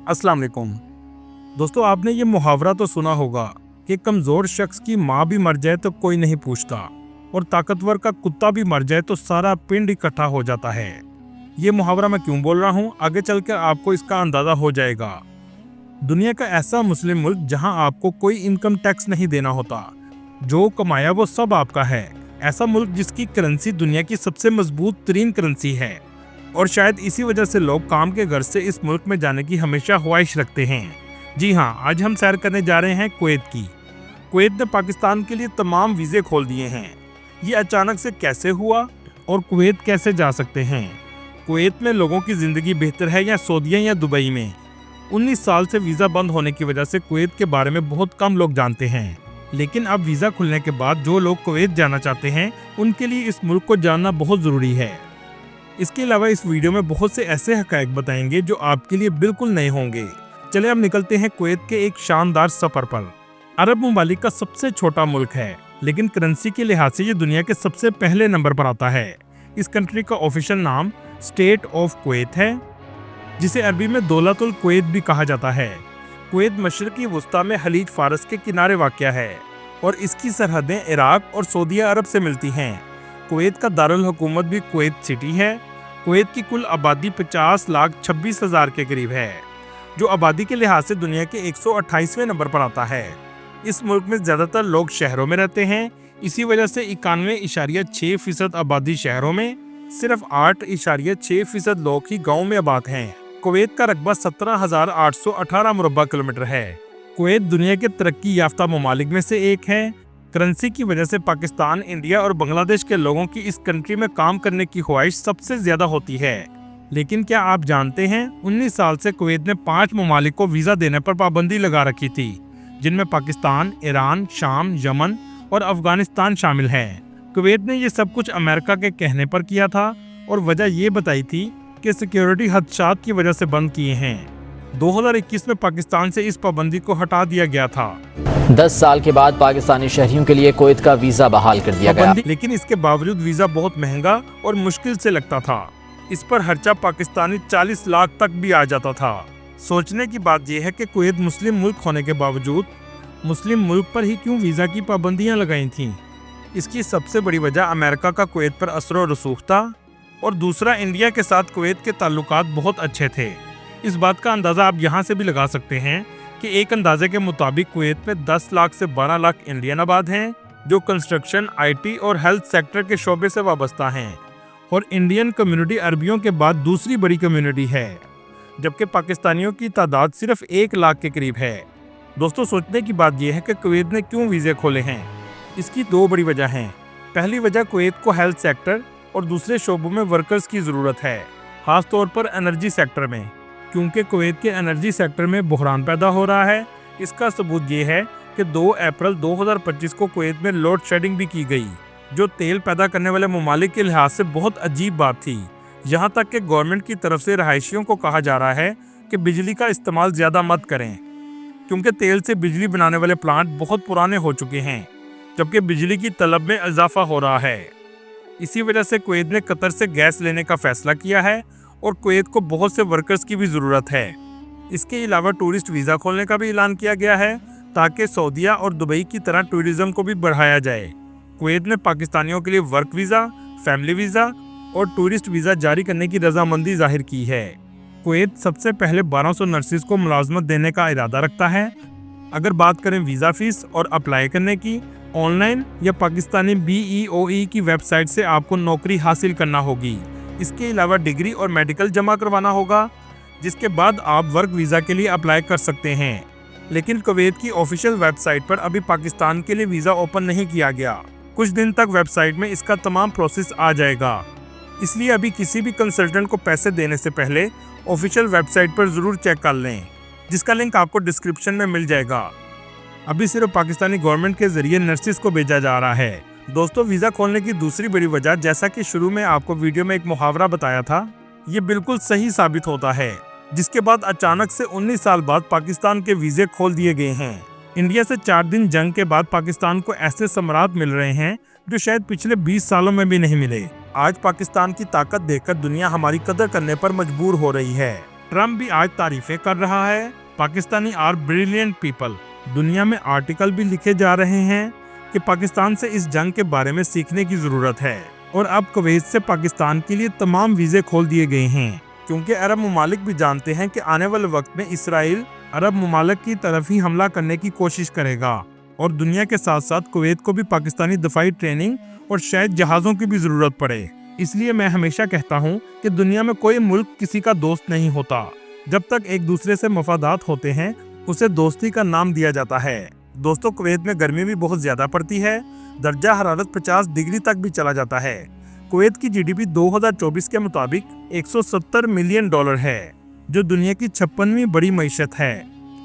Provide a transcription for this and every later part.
अस्सलाम वालेकुम। दोस्तों, आपने ये मुहावरा तो सुना होगा कि कमज़ोर शख्स की माँ भी मर जाए तो कोई नहीं पूछता और ताकतवर का कुत्ता भी मर जाए तो सारा पिंड इकट्ठा हो जाता है। ये मुहावरा मैं क्यों बोल रहा हूँ, आगे चलकर आपको इसका अंदाज़ा हो जाएगा। दुनिया का ऐसा मुस्लिम मुल्क जहाँ आपको कोई इनकम टैक्स नहीं देना होता, जो कमाया वो सब आपका है। ऐसा मुल्क जिसकी करेंसी दुनिया की सबसे मजबूत तरीन करेंसी है और शायद इसी वजह से लोग काम के घर से इस मुल्क में जाने की हमेशा ख्वाहिश रखते हैं। जी हाँ, आज हम सैर करने जा रहे हैं कुवैत की। कुवैत ने पाकिस्तान के लिए तमाम वीज़े खोल दिए हैं। ये अचानक से कैसे हुआ और कुवैत कैसे जा सकते हैं? कुवैत में लोगों की ज़िंदगी बेहतर है या सऊदीया या दुबई में? 19 साल से वीज़ा बंद होने की वजह से कुवैत के बारे में बहुत कम लोग जानते हैं, लेकिन अब वीज़ा खुलने के बाद जो लोग कुवैत जाना चाहते हैं उनके लिए इस मुल्क को जानना बहुत ज़रूरी है। इसके अलावा इस वीडियो में बहुत से ऐसे हक़ाइक़ बताएंगे जो आपके लिए बिल्कुल नए होंगे। चले अब निकलते हैं कुवैत के एक शानदार सफ़र पर। अरब ममालिक का सबसे छोटा मुल्क है, लेकिन करेंसी के लिहाज से ये दुनिया के सबसे पहले नंबर पर आता है। इस कंट्री का ऑफिशियल नाम स्टेट ऑफ कुवैत है, जिसे अरबी में दौलतुल कुवैत भी कहा जाता है। कुवैत मशरिकी वुस्ता में खलीज फारस के किनारे वाक़या है और इसकी सरहदें इराक और सऊदीया अरब से मिलती हैं। कुवैत का दारुल हुकूमत भी कुवैत सिटी है। कुवैत की कुल आबादी 50,26,000 के करीब है, जो आबादी के लिहाज से दुनिया के 128वें नंबर पर आता है। इस मुल्क में ज़्यादातर लोग शहरों में रहते हैं, इसी वजह से 91.6% आबादी शहरों में, सिर्फ 8.6% लोग ही गाँव में आबाद हैं। कुवैत का रकबा 17,818 मुरब्बा किलोमीटर है। कुवैत दुनिया के तरक्की याफ्ता ममालिक में से एक है। करेंसी की वजह से पाकिस्तान, इंडिया और बांग्लादेश के लोगों की इस कंट्री में काम करने की ख्वाहिश सबसे ज्यादा होती है। लेकिन क्या आप जानते हैं, 19 साल से कुवैत ने 5 ममालिक को वीज़ा देने पर पाबंदी लगा रखी थी, जिनमें पाकिस्तान, ईरान, शाम, यमन और अफगानिस्तान शामिल हैं। कुवैत ने ये सब कुछ अमेरिका के कहने पर किया था और वजह ये बताई थी कि सिक्योरिटी खदशात की वजह से बंद किए हैं। 2021 में पाकिस्तान से इस पाबंदी को हटा दिया गया था। 10 साल के बाद पाकिस्तानी शहरियों के लिए कुवैत का वीज़ा बहाल कर दिया गया, लेकिन इसके बावजूद वीज़ा बहुत महंगा और मुश्किल से लगता था। इस पर खर्चा पाकिस्तानी 40 लाख तक भी आ जाता था। सोचने की बात यह है कि कुवैत मुस्लिम मुल्क होने के बावजूद मुस्लिम मुल्क पर ही क्यों वीज़ा की पाबंदियां लगाई थीं। इसकी सबसे बड़ी वजह अमेरिका का कुवैत पर असर और रसूख था और दूसरा इंडिया के साथ कुवैत के ताल्लुकात बहुत अच्छे थे। इस बात का अंदाज़ा आप यहाँ से भी लगा सकते हैं कि एक अंदाजे के मुताबिक कुवैत में 10 लाख से 12 लाख इंडियन आबाद हैं, जो कंस्ट्रक्शन, IT और हेल्थ सेक्टर के शोबे से वाबस्ता हैं, और इंडियन कम्युनिटी अरबियों के बाद दूसरी बड़ी कम्युनिटी है, जबकि पाकिस्तानियों की तादाद सिर्फ 1 लाख के करीब है। दोस्तों, सोचने की बात यह है कि कुवैत ने क्यों वीज़े खोले हैं। इसकी 2 बड़ी वजह हैं। पहली वजह, कुवैत को हेल्थ सेक्टर और दूसरे शोबों में वर्कर्स की ज़रूरत है, ख़ास तौर पर एनर्जी सेक्टर में, क्योंकि कुवैत के एनर्जी सेक्टर में बहरान पैदा हो रहा है। इसका सबूत ये है कि 2 अप्रैल 2025 को कुवैत में लोड शेडिंग भी की गई, जो तेल पैदा करने वाले ममालिक के लिहाज से बहुत अजीब बात थी। यहाँ तक कि गवर्नमेंट की तरफ से रहायशियों को कहा जा रहा है कि बिजली का इस्तेमाल ज़्यादा मत करें, क्योंकि तेल से बिजली बनाने वाले प्लांट बहुत पुराने हो चुके हैं, जबकि बिजली की तलब में इजाफा हो रहा है। इसी वजह से कुवैत ने कतर से गैस लेने का फैसला किया है और कुवैत को बहुत से वर्कर्स की भी ज़रूरत है। इसके अलावा टूरिस्ट वीज़ा खोलने का भी ऐलान किया गया है, ताकि सऊदीया और दुबई की तरह टूरिज़्म को भी बढ़ाया जाए। कुवैत ने पाकिस्तानियों के लिए वर्क वीज़ा, फैमिली वीज़ा और टूरिस्ट वीज़ा जारी करने की रजामंदी जाहिर की है। कुवैत सबसे पहले 1200 नर्सिस को मुलाजमत देने का इरादा रखता है। अगर बात करें वीज़ा फ़ीस और अप्लाई करने की, ऑनलाइन या पाकिस्तानी BEOE की वेबसाइट से आपको नौकरी हासिल करना होगी। इसके अलावा डिग्री और मेडिकल जमा करवाना होगा, जिसके बाद आप वर्क वीज़ा के लिए अप्लाई कर सकते हैं। लेकिन कुवैत की ऑफिशियल वेबसाइट पर अभी पाकिस्तान के लिए वीज़ा ओपन नहीं किया गया। कुछ दिन तक वेबसाइट में इसका तमाम प्रोसेस आ जाएगा, इसलिए अभी किसी भी कंसल्टेंट को पैसे देने से पहले ऑफिशियल वेबसाइट पर ज़रूर चेक कर लें, जिसका लिंक आपको डिस्क्रिप्शन में मिल जाएगा। अभी सिर्फ पाकिस्तानी गवर्नमेंट के ज़रिए नर्सिस को भेजा जा रहा है। दोस्तों, वीज़ा खोलने की दूसरी बड़ी वजह, जैसा कि शुरू में आपको वीडियो में एक मुहावरा बताया था, ये बिल्कुल सही साबित होता है, जिसके बाद अचानक से 19 साल बाद पाकिस्तान के वीज़े खोल दिए गए हैं। इंडिया से 4 दिन जंग के बाद पाकिस्तान को ऐसे समरात मिल रहे हैं जो शायद पिछले 20 सालों में भी नहीं मिले। आज पाकिस्तान की ताकत देखकर दुनिया हमारी कदर करने पर मजबूर हो रही है। ट्रम्प भी आज तारीफें कर रहा है। Pakistani are brilliant people. दुनिया में आर्टिकल भी लिखे जा रहे हैं कि पाकिस्तान से इस जंग के बारे में सीखने की जरूरत है और अब कुवैत से पाकिस्तान के लिए तमाम वीजे खोल दिए गए हैं, क्योंकि अरब ममालिक भी जानते हैं कि आने वाले वक्त में इसराइल अरब ममालिक की तरफ ही हमला करने की कोशिश करेगा और दुनिया के साथ साथ कुवैत को भी पाकिस्तानी दफाई ट्रेनिंग और शायद जहाज़ों की भी ज़रूरत पड़े। इसलिए मैं हमेशा कहता हूँ कि दुनिया में कोई मुल्क किसी का दोस्त नहीं होता। जब तक एक दूसरे से मफादात होते हैं उसे दोस्ती का नाम दिया जाता है। दोस्तों, कुवैत में गर्मी भी बहुत ज़्यादा पड़ती है। दर्जा हरारत 50 डिग्री तक भी चला जाता है। कुवैत की जीडीपी 2024 के मुताबिक $170 मिलियन है, जो दुनिया की 56वीं बड़ी मईशत है।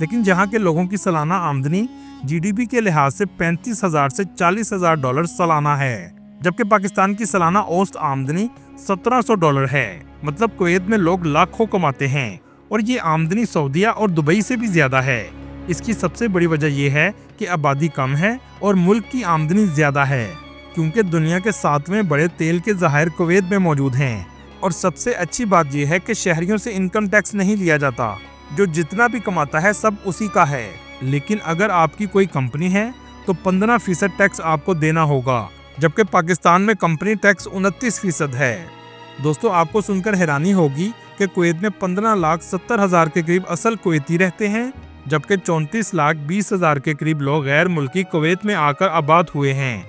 लेकिन जहां के लोगों की सालाना आमदनी जीडीपी के लिहाज से $35,000 से $40,000 सालाना है, जबकि पाकिस्तान की सालाना औसत आमदनी $1,700 है। मतलब कुवैत में लोग लाखों कमाते हैं और ये आमदनी सऊदीया और दुबई से भी ज्यादा है। इसकी सबसे बड़ी वजह यह है कि आबादी कम है और मुल्क की आमदनी ज्यादा है, क्योंकि दुनिया के 7वें बड़े तेल के ज़खायर कुवैत में मौजूद हैं। और सबसे अच्छी बात यह है कि शहरियों से इनकम टैक्स नहीं लिया जाता। जो जितना भी कमाता है सब उसी का है। लेकिन अगर आपकी कोई कंपनी है तो 15% टैक्स आपको देना होगा, जबकि पाकिस्तान में कंपनी टैक्स 29% है। दोस्तों, आपको सुनकर हैरानी होगी कि कुवैत में 15,70,000 के करीब असल कुवैती रहते हैं, जबकि 34,20,000 के करीब लोग गैर मुल्की कुवैत में आकर आबाद हुए हैं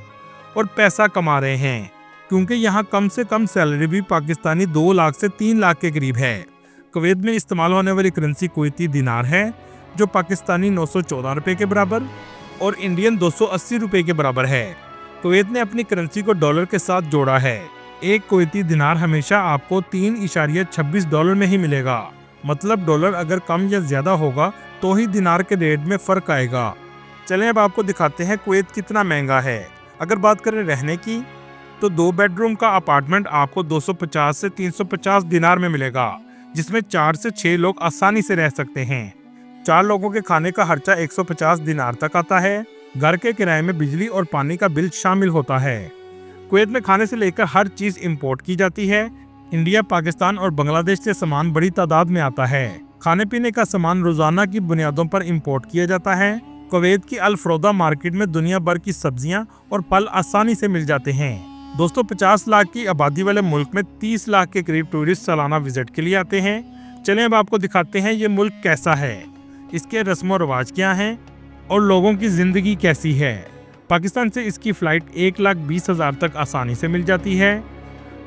और पैसा कमा रहे हैं, क्योंकि यहाँ कम से कम सैलरी भी पाकिस्तानी 2 लाख से 3 लाख के करीब है। कुवैत में इस्तेमाल होने वाली करेंसी कुवैती दिनार है, जो पाकिस्तानी 914 रुपये के बराबर और इंडियन 280 रुपये के बराबर है। कुवैत ने अपनी करेंसी को डॉलर के साथ जोड़ा है। एक कुवैती दिनार हमेशा आपको $3.26 में ही मिलेगा। मतलब डॉलर अगर कम या ज्यादा होगा तो ही दिनार के रेट में फर्क आएगा। चलें अब आपको दिखाते हैं कुवैत कितना महंगा है। अगर बात करें रहने की, तो 2 बेडरूम का अपार्टमेंट आपको 250 से 350 दिनार में मिलेगा, जिसमें 4 से 6 लोग आसानी से रह सकते हैं। 4 लोगों के खाने का खर्चा 150 दिनार तक आता है। घर के किराए में बिजली और पानी का बिल शामिल होता है। कुवैत में खाने से लेकर हर चीज इंपोर्ट की जाती है। इंडिया, पाकिस्तान और बांग्लादेश से सामान बड़ी तादाद में आता है। खाने पीने का सामान रोजाना की बुनियादों पर इंपोर्ट किया जाता है। कुवैत की अल फरोदा मार्केट में दुनिया भर की सब्जियां और फल आसानी से मिल जाते हैं। दोस्तों, 50 लाख की आबादी वाले मुल्क में 30 लाख के करीब टूरिस्ट सालाना विजिट के लिए आते हैं। चलें अब आपको दिखाते हैं ये मुल्क कैसा है, इसके रस्म व रिवाज क्या हैं और लोगों की जिंदगी कैसी है। पाकिस्तान से इसकी फ़्लाइट 1,20,000 तक आसानी से मिल जाती है।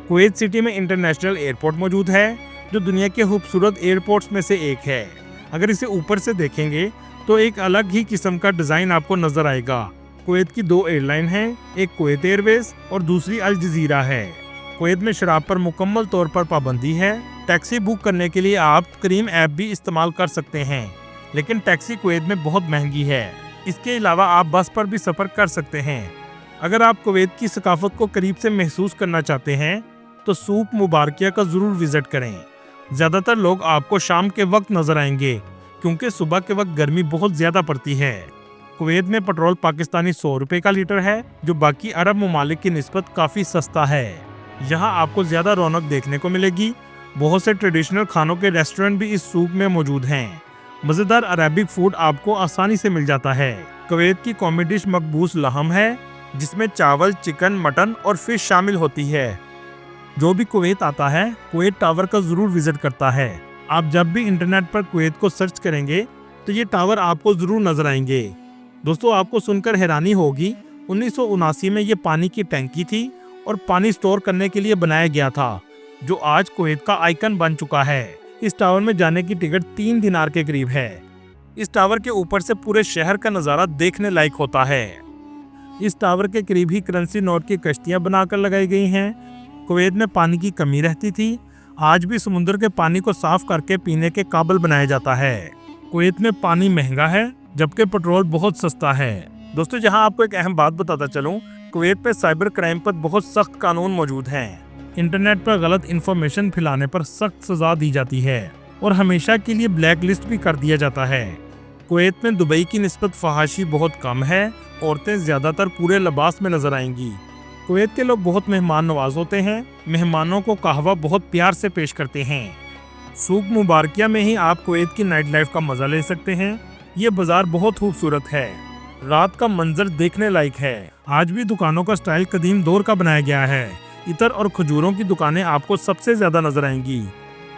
कुवैत सिटी में इंटरनेशनल एयरपोर्ट मौजूद है, जो दुनिया के खूबसूरत एयरपोर्ट्स में से एक है। अगर इसे ऊपर से देखेंगे तो एक अलग ही किस्म का डिज़ाइन आपको नजर आएगा। कुवैत की 2 एयरलाइन हैं, एक कुवैत एयरवेज और दूसरी अल जजीरा है। कुवैत में शराब पर मुकम्मल तौर पर पाबंदी है। टैक्सी बुक करने के लिए आप करीम ऐप भी इस्तेमाल कर सकते हैं, लेकिन टैक्सी कुवैत में बहुत महंगी है। इसके अलावा आप बस पर भी सफ़र कर सकते हैं। अगर आप कुवैत की सकाफत को करीब से महसूस करना चाहते हैं तो सूक मुबारकिया का ज़रूर विज़िट करें। ज़्यादातर लोग आपको शाम के वक्त नज़र आएंगे, क्योंकि सुबह के वक्त गर्मी बहुत ज़्यादा पड़ती है। कुवैत में पेट्रोल पाकिस्तानी 100 रुपये का लीटर है, जो बाकी अरब ममालिक की निस्बत काफ़ी सस्ता है। यहाँ आपको ज़्यादा रौनक देखने को मिलेगी। बहुत से ट्रेडिशनल खानों के रेस्टोरेंट भी इस सूक में मौजूद हैं। मज़ेदार अरेबिक फूड आपको आसानी से मिल जाता है। कुवैत की कौमी डिश मकबूस लहम है, जिसमें चावल, चिकन, मटन और फिश शामिल होती है। जो भी कुवैत आता है कुवैत टावर का ज़रूर विजिट करता है। आप जब भी इंटरनेट पर कुवैत को सर्च करेंगे तो ये टावर आपको ज़रूर नजर आएंगे। दोस्तों, आपको सुनकर हैरानी होगी, 1979 में ये पानी की टैंकी थी और पानी स्टोर करने के लिए बनाया गया था, जो आज कुवैत का आइकन बन चुका है। इस टावर में जाने की टिकट 3 दिनार के करीब है। इस टावर के ऊपर से पूरे शहर का नज़ारा देखने लायक होता है। इस टावर के करीब ही करेंसी नोट की कश्तियां बनाकर लगाई गई हैं। कुवैत में पानी की कमी रहती थी। आज भी समुद्र के पानी को साफ करके पीने के काबिल बनाया जाता है। कुवैत में पानी महंगा है, जबकि पेट्रोल बहुत सस्ता है। दोस्तों, जहां आपको एक अहम बात बताता चलूं, कुवैत पे साइबर क्राइम पर बहुत सख्त कानून मौजूद हैं। इंटरनेट पर गलत इन्फॉर्मेशन फैलाने पर सख्त सजा दी जाती है और हमेशा के लिए ब्लैक लिस्ट भी कर दिया जाता है। कुवैत में दुबई की निस्बत फहाशी बहुत कम है। औरतें ज़्यादातर पूरे लिबास में नजर आएंगी। कुवैत के लोग बहुत मेहमान नवाज होते हैं। मेहमानों को कहवा बहुत प्यार से पेश करते हैं। सूक मुबारकिया में ही आप कुवैत की नाइट लाइफ का मजा ले सकते हैं। ये बाजार बहुत खूबसूरत है, रात का मंजर देखने लायक है। आज भी दुकानों का स्टाइल कदीम दौर का बनाया गया है। इतर और खजूरों की दुकानें आपको सबसे ज्यादा नजर आएंगी।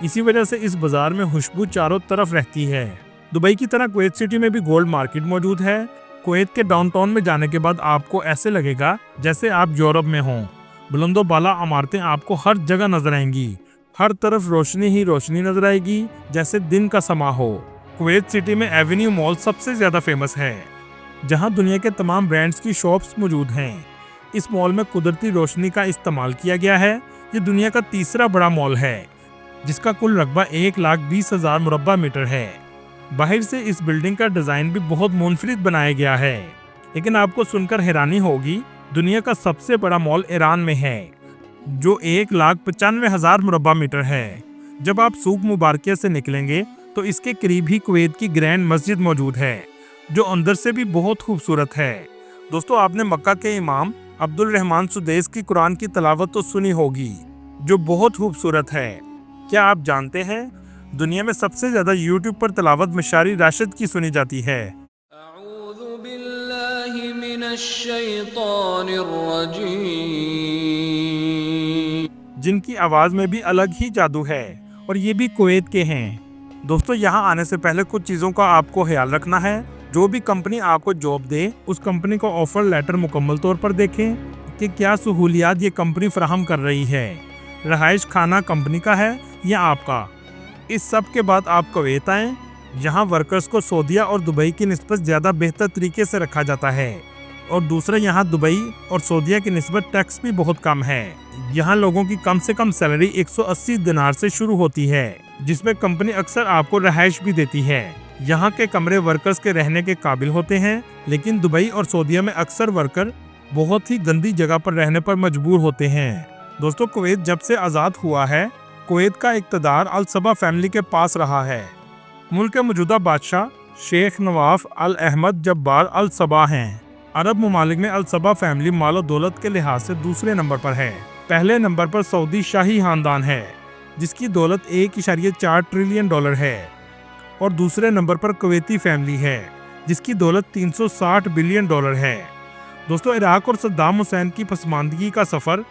इसी वजह से इस बाजार में खुशबू चारों तरफ रहती है। दुबई की तरह कुवैत सिटी में भी गोल्ड मार्केट मौजूद है। कुवैत के डाउनटाउन में जाने के बाद आपको ऐसे लगेगा जैसे आप यूरोप में हों। बुलंदो बाला इमारतें आपको हर जगह नजर आएंगी। हर तरफ रोशनी ही रोशनी नजर आएगी, जैसे दिन का समा हो। कुवैत सिटी में एवेन्यू मॉल सबसे ज्यादा फेमस है, जहां दुनिया के तमाम ब्रांड्स की शॉप्स मौजूद हैं। इस मॉल में कुदरती रोशनी का इस्तेमाल किया गया है। ये दुनिया का तीसरा बड़ा मॉल है, जिसका कुल रकबा 1,20,000 मुरब्बा मीटर है। बाहर से इस बिल्डिंग का डिजाइन भी बहुत मुनफरिद बनाया गया है। लेकिन आपको सुनकर हैरानी होगी, दुनिया का सबसे बड़ा मॉल ईरान में है, जो 1,95,000 मुरब्बा मीटर है। जब आप सूक मुबारकिया से निकलेंगे तो इसके करीब ही कुवैत की ग्रैंड मस्जिद मौजूद है, जो अंदर से भी बहुत खूबसूरत है। दोस्तों, आपने मक्का के इमाम अब्दुल रहमान सुदैस की कुरान की तलावत तो सुनी होगी, जो बहुत खूबसूरत है। क्या आप जानते हैं, दुनिया में सबसे ज्यादा यूट्यूब पर तलावत मिशारी राशिद की सुनी जाती है। अऊज़ु बिल्लाहि मिनश शैतानिर रजीम। जिनकी आवाज में भी अलग ही जादू है, और ये भी कुवैत के हैं। दोस्तों, यहाँ आने से पहले कुछ चीजों का आपको ख्याल रखना है। जो भी कंपनी आपको जॉब दे, उस कंपनी का ऑफर लेटर मुकम्मल तौर पर देखें कि क्या सहूलियात ये कंपनी फराहम कर रही है। रहाइश खाना कंपनी का है या आपका। इस सब के बाद आप कुवैत आएं। यहाँ वर्कर्स को सऊदीया और दुबई की निस्बत ज़्यादा बेहतर तरीके से रखा जाता है, और दूसरा यहाँ दुबई और सऊदीया की निस्बत टैक्स भी बहुत कम है। यहाँ लोगों की कम से कम सैलरी 180 दिनार से शुरू होती है, जिसमें कंपनी अक्सर आपको रहाइश भी देती है। यहाँ के कमरे वर्कर्स के रहने के काबिल होते हैं, लेकिन दुबई और सऊदीया में अक्सर वर्कर बहुत ही गंदी जगह पर रहने पर मजबूर होते हैं। दोस्तों, कुवैत जब से आज़ाद हुआ है, कुवैत का इक़्तिदार अल सबा फैमिली के पास रहा है। मुल्क के मौजूदा बादशाह शेख नवाफ अल अहमद जब्बार अल सबा हैं। अरब ममालिक में अल सबा फैमिली मालो दौलत के लिहाज से दूसरे नंबर पर है। पहले नंबर पर सऊदी शाही खानदान है, जिसकी दौलत 1.4 ट्रिलियन डॉलर है, और दूसरे नंबर पर कुवैती फैमिली है, जिसकी दौलत 360 बिलियन डॉलर है। दोस्तों, इराक और सद्दाम हुसैन की पसमानदगी का सफ़र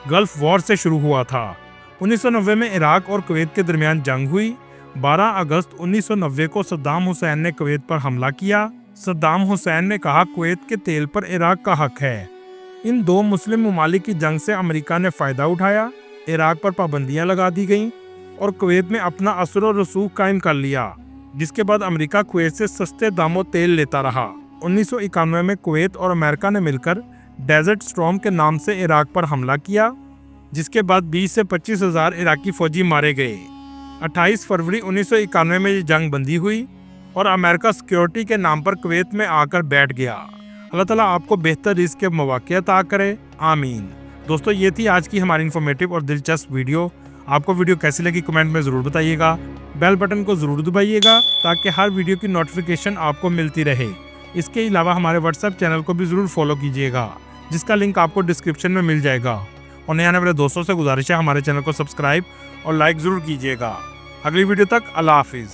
गल्फ वॉर से शुरू हुआ था। 1990 में इराक और कुवैत के दरमियान जंग हुई। 12 अगस्त 1990 को सद्दाम हुसैन ने कुवैत पर हमला किया। सद्दाम हुसैन ने कहा कुवैत के तेल पर इराक का हक है। इन दो मुस्लिम ममालिक की जंग से अमेरिका ने फ़ायदा उठाया। इराक पर पाबंदियां लगा दी गईं और कुवैत में अपना असर और रसूख कायम कर लिया, जिसके बाद अमेरिका कुवैत से सस्ते दामों तेल लेता रहा। 1991 में कुवैत और अमेरिका ने मिलकर डेजर्ट स्टॉर्म के नाम से इराक पर हमला किया, जिसके बाद 20 से 25 हज़ार इराकी फौजी मारे गए। 28 फरवरी 1991 में ये जंग बंदी हुई और अमेरिका सिक्योरिटी के नाम पर कुवैत में आकर बैठ गया। अल्लाह ताला आपको बेहतर रिज़्क़ के मौक़े अता करे, आमीन। दोस्तों, ये थी आज की हमारी इन्फॉर्मेटिव और दिलचस्प वीडियो। आपको वीडियो कैसी लगी कमेंट में ज़रूर बताइएगा। बेल बटन को ज़रूर दबाइएगा ताकि हर वीडियो की नोटिफिकेशन आपको मिलती रहे। इसके अलावा हमारे व्हाट्सएप चैनल को भी ज़रूर फॉलो कीजिएगा, जिसका लिंक आपको डिस्क्रिप्शन में मिल जाएगा। और नए आने वाले दोस्तों से गुजारिश है हमारे चैनल को सब्सक्राइब और लाइक ज़रूर कीजिएगा। अगली वीडियो तक अल्लाह हाफिज़।